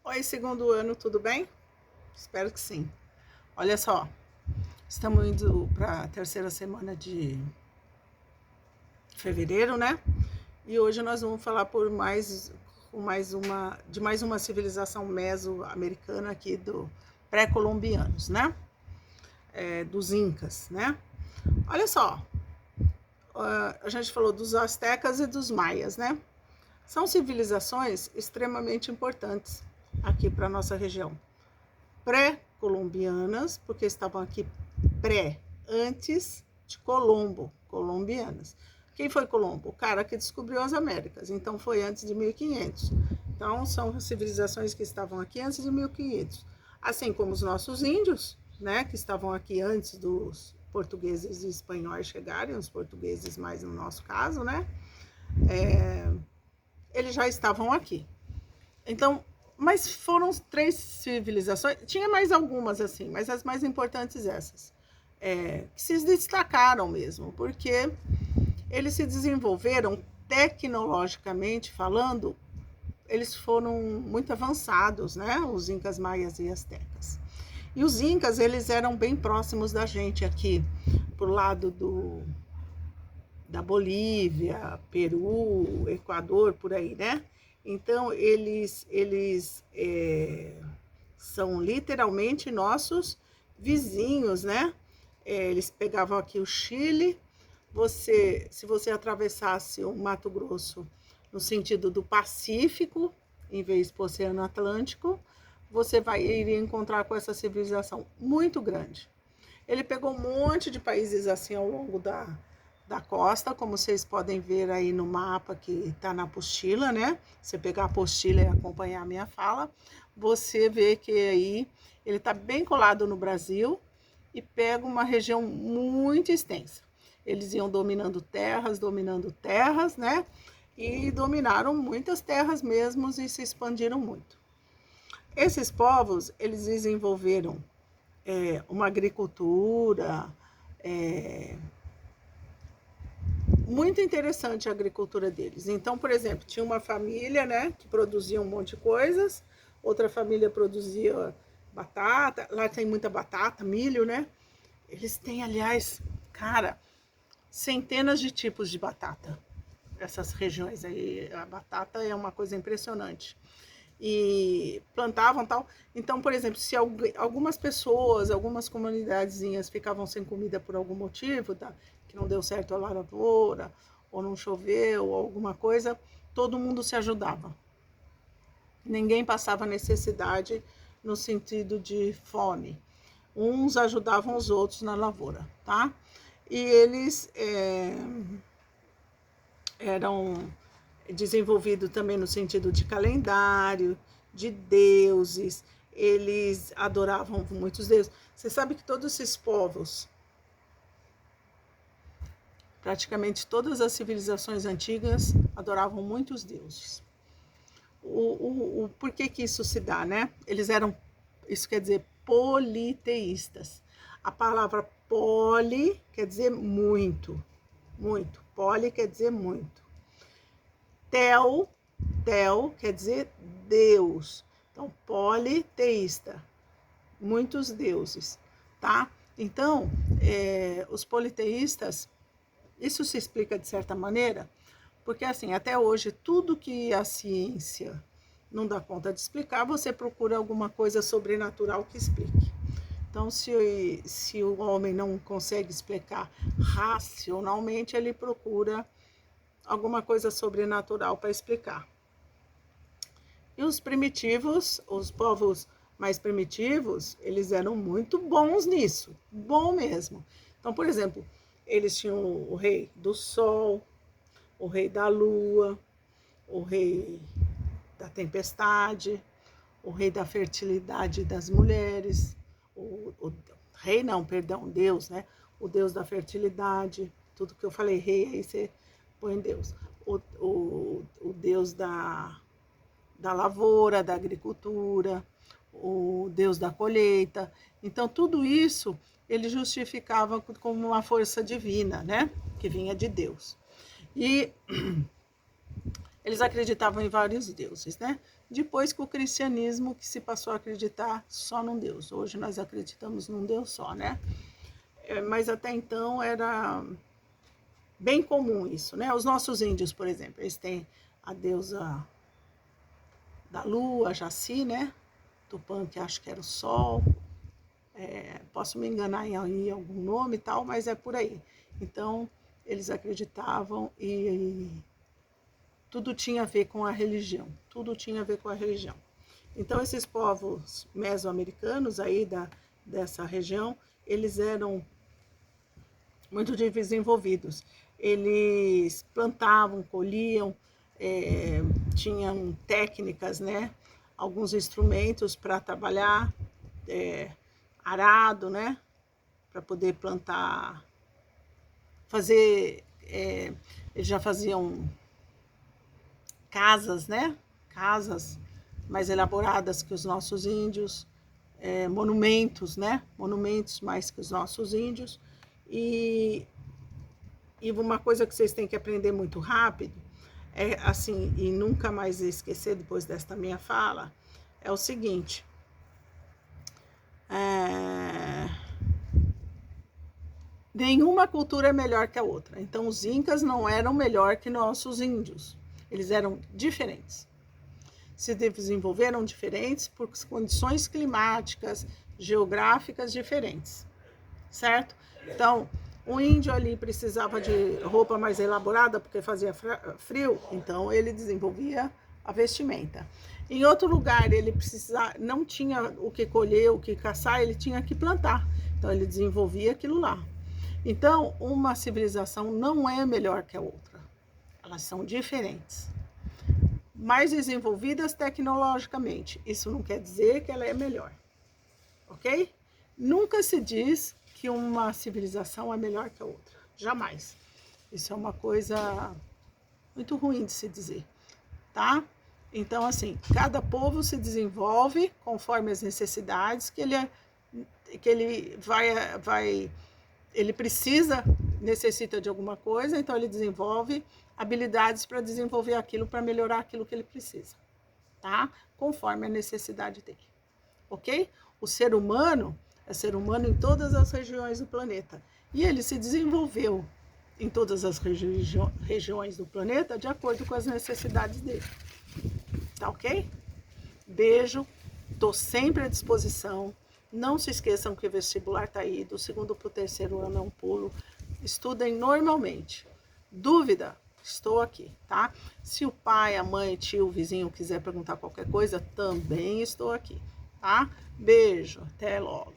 Oi, segundo ano, tudo bem? Espero que sim. Olha só, estamos indo para a terceira semana de fevereiro, né? E hoje nós vamos falar de mais uma civilização mesoamericana aqui do pré-colombianos, né? Dos Incas, né? Olha só, a gente falou dos astecas e dos maias, né? São civilizações extremamente importantes aqui para nossa região. Pré-colombianas, porque estavam aqui antes de Colombo, colombianas. Quem foi Colombo? O cara que descobriu as Américas, então foi antes de 1500. Então são civilizações que estavam aqui antes de 1500. Assim como os nossos índios, né, que estavam aqui antes dos portugueses e espanhóis chegarem, os portugueses mais no nosso caso, né, eles já estavam aqui. Então, mas foram 3 civilizações, tinha mais algumas assim, mas as mais importantes essas, que se destacaram mesmo, porque eles se desenvolveram tecnologicamente falando, eles foram muito avançados, né? Os incas, maias e astecas. E os incas, eles eram bem próximos da gente aqui, pro lado da Bolívia, Peru, Equador, por aí, né? Então, eles são literalmente nossos vizinhos, né? Eles pegavam aqui o Chile. Se você atravessasse o Mato Grosso no sentido do Pacífico, em vez do Oceano Atlântico, você iria encontrar com essa civilização muito grande. Ele pegou um monte de países assim ao longo da costa, como vocês podem ver aí no mapa que está na apostila, né? Você pegar a apostila e acompanhar a minha fala, você vê que aí ele está bem colado no Brasil e pega uma região muito extensa. Eles iam dominando terras, né? E dominaram muitas terras mesmo e se expandiram muito. Esses povos, eles desenvolveram uma agricultura, muito interessante a agricultura deles. Então, por exemplo, tinha uma família, né, que produzia um monte de coisas, outra família produzia batata, lá tem muita batata, milho, né? Eles têm, aliás, cara, centenas de tipos de batata. Essas regiões aí, a batata é uma coisa impressionante. E plantavam tal. Então, por exemplo, se algumas pessoas, algumas comunidadezinhas ficavam sem comida por algum motivo, tá? Que não deu certo a lavoura, ou não choveu, ou alguma coisa, todo mundo se ajudava. Ninguém passava necessidade no sentido de fome. Uns ajudavam os outros na lavoura, tá? E eles eram desenvolvidos também no sentido de calendário, de deuses, eles adoravam muitos deuses. Você sabe que todos esses povos, praticamente todas as civilizações antigas, adoravam muitos deuses. Por que isso se dá, né? Eles eram, isso quer dizer politeístas. A palavra poli quer dizer muito, muito. Poli quer dizer muito. Tel quer dizer Deus. Então, politeísta, muitos deuses, tá? Então, os politeístas, isso se explica de certa maneira, porque assim, até hoje, tudo que a ciência não dá conta de explicar, você procura alguma coisa sobrenatural que explique. Então, se o homem não consegue explicar racionalmente, ele procura alguma coisa sobrenatural para explicar. E os primitivos, os povos mais primitivos, eles eram muito bons nisso, bom mesmo. Então, por exemplo, eles tinham o rei do sol, o rei da lua, o rei da tempestade, o rei da fertilidade das mulheres, rei não, perdão, Deus, né? O Deus da fertilidade, tudo que eu falei rei, aí você põe Deus. O Deus da lavoura, da agricultura, o Deus da colheita. Então, tudo isso ele justificava como uma força divina, né? Que vinha de Deus. E Eles acreditavam em vários deuses, né? Depois que o cristianismo que se passou a acreditar só num Deus. Hoje nós acreditamos num Deus só, né? Mas até então era bem comum isso, né? Os nossos índios, por exemplo, eles têm a deusa da lua, Jaci, né? Tupã, que acho que era o sol. Posso me enganar em algum nome e tal, mas é por aí. Então, eles acreditavam e tudo tinha a ver com a religião. Tudo tinha a ver com a religião. Então, esses povos mesoamericanos aí dessa região, eles eram muito desenvolvidos. Eles plantavam, colhiam, tinham técnicas, né? Alguns instrumentos para trabalhar, arado, né? Para poder plantar, fazer, eles já faziam casas, né? Casas mais elaboradas que os nossos índios, monumentos, né? Monumentos mais que os nossos índios. E uma coisa que vocês têm que aprender muito rápido, assim, e nunca mais esquecer depois desta minha fala, é o seguinte. Nenhuma cultura é melhor que a outra. Então, os incas não eram melhor que nossos índios. Eles eram diferentes. Se desenvolveram diferentes por condições climáticas, geográficas diferentes, certo? Então, o índio ali precisava de roupa mais elaborada porque fazia frio, então ele desenvolvia a vestimenta. Em outro lugar, ele não tinha o que colher, o que caçar, ele tinha que plantar. Então, ele desenvolvia aquilo lá. Então, uma civilização não é melhor que a outra. Elas são diferentes. Mais desenvolvidas tecnologicamente. Isso não quer dizer que ela é melhor. Ok? Nunca se diz que uma civilização é melhor que a outra. Jamais. Isso é uma coisa muito ruim de se dizer. Tá? Então, assim, cada povo se desenvolve conforme as necessidades que ele vai ele necessita de alguma coisa, então ele desenvolve habilidades para desenvolver aquilo, para melhorar aquilo que ele precisa, tá? Conforme a necessidade dele, ok? O ser humano é ser humano em todas as regiões do planeta, e ele se desenvolveu em todas as regiões do planeta de acordo com as necessidades dele, tá ok? Beijo, estou sempre à disposição. Não se esqueçam que o vestibular está aí, do segundo para o terceiro ano é um pulo. Estudem normalmente. Dúvida? Estou aqui, tá? Se o pai, a mãe, tio, o vizinho quiser perguntar qualquer coisa, também estou aqui, tá? Beijo, até logo.